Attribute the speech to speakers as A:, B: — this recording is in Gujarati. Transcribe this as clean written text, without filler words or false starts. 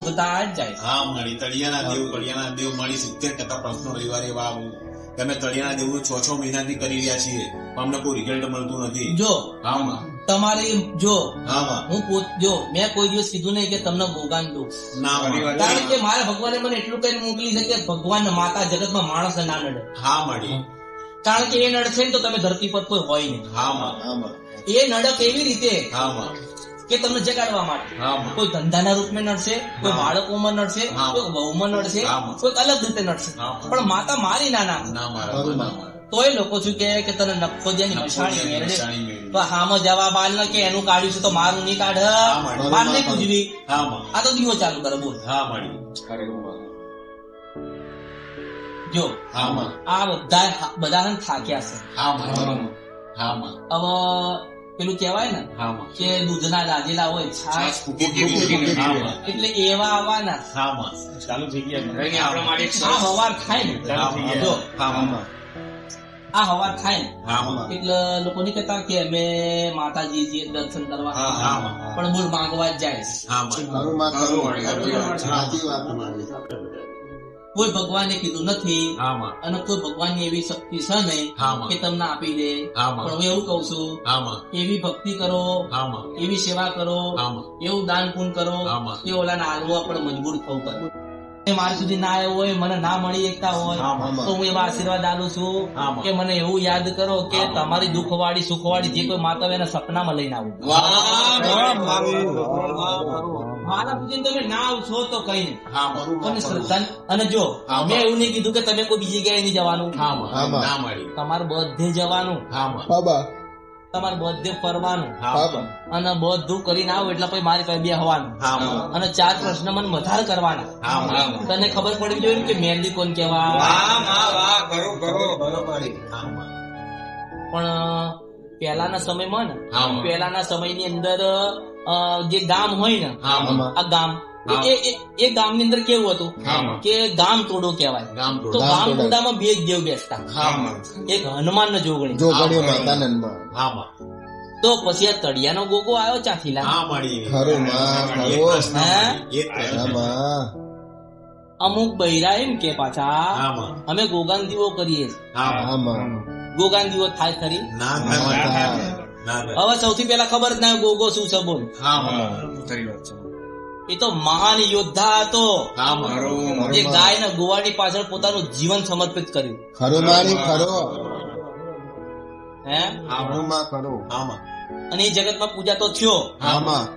A: બધા જ જાય.
B: હા મળી તળિયાના દેવ મળી 70% પ્રશ્નો રવિવારે એવા તમે તળિયાના દેવનું 6 મહિનાથી કરી રહ્યા છીએ પણ અમને કોઈ રિઝલ્ટ મળતું નથી.
A: જો
B: હા
A: તમારે જો
B: હા
A: જો મેં કોઈ દિવસ કીધું નહીં કે તમને ભોગાન દઉં,
B: ના મળી.
A: કારણ કે મારા ભગવાને મને એટલું કઈ મોકલી છે કે ભગવાન માતા જગતમાં માણસ ના નડે.
B: હા મળી.
A: કારણ કે એ નડશે ને તો તમે ધરતી પર કોઈ હોય નહીં.
B: હા
A: એ નડક એવી રીતે
B: હા
A: કે તમને જગાડવા માટે.
B: હા
A: કોઈ ધંધાના રૂપમાં નડશે, કોઈ બાળકોમાં નડશે, કોઈ વહુમાં નડશે, કોઈ અલગ રીતે નડશે, પણ માતા મારી ના
B: ના
A: તોય લોકો શું કે તને નખો દે મશાણી મેળવે તો હામાં જવા બાલ ન કે એનું કાઢ્યું છે તો મારું નહીં કાઢ, બાર નહીં પૂજવી. આ તો દીવો ચાલુ કરે બોલ.
B: હા મળી.
A: જો આ બધા થાક્યા છે. હવે પેલું કેવાય ને કે દૂધના દાદેલા હોય છાશ એટલે એવા આવવાના.
B: ચાલુ થઈ ગયા.
A: આ હવાર થાય ને જો આ હવાર થાય ને એટલે લોકો નહીં કહેતા કે અમે માતાજી દર્શન કરવા, પણ બોલ માંગવા જ જાય. કોઈ ભગવાને કીધું નથી અને કોઈ ભગવાનની એવી શક્તિ છે નહીં કે તમને આપી દે. પણ હું એવું કઉ છું, એવી ભક્તિ કરો, એવી સેવા કરો, એવું દાન પુણ્ય કરો કે ઓલા હાલવા પણ મજબૂર થવું પડે. મારી સુધી ના આવ્યો હોય, મને ના મળી એકતા હોય તો હું એવા આશીર્વાદ આલું છું કે મને એવું યાદ કરો કે તમારી દુઃખવાળી સુખવાળી જે કોઈ માતા હોય એના સપનામાં લઈને આવું. મારા પૂજન તમે ના આવશો તો કઈ નહીં. શ્રદ્ધા અને જો મેં એવું નહીં કીધું કે તમે કોઈ બીજી જગ્યાએ નહીં જવાનું, તમારે બધે જવાનું, તમારે બધે ફરવાનું અને બધું કરીને આવો એટલે પછી મારી પાસે બેહવાનું અને 4 પ્રશ્ન મને વધારે કરવાના. તને ખબર પડવી જોઈએ કે મહેંદી કોણ કેવા. પણ પહેલાના સમયમાં ને પહેલાના સમયની અંદર જે ગામ હોય ને આ ગામ એ ગામ ની અંદર કેવું હતું કે ગામ ટોળો કહેવાય. તો ગામ ટોળામાં 2 જ દેવ બેસતા, એક હનુમાન ને જોગણી. તો પછી આ તળિયાનો ગોગો આવ્યો ચાથી અમુક બૈરા એમ કે પાછા અમે ગોગાન દીવો કરીએ. ગોગાન દીવો થાય ખરી? હવે સૌથી પહેલા ખબર જ ના ગોગો શું છે બોલ. એ તો મહાન યોદ્ધા હતો જે ગાય ના ગોવાળની પાછળ પોતાનું જીવન સમર્પિત કર્યું. હે અને એ જગતમાં પૂજા તો થયો.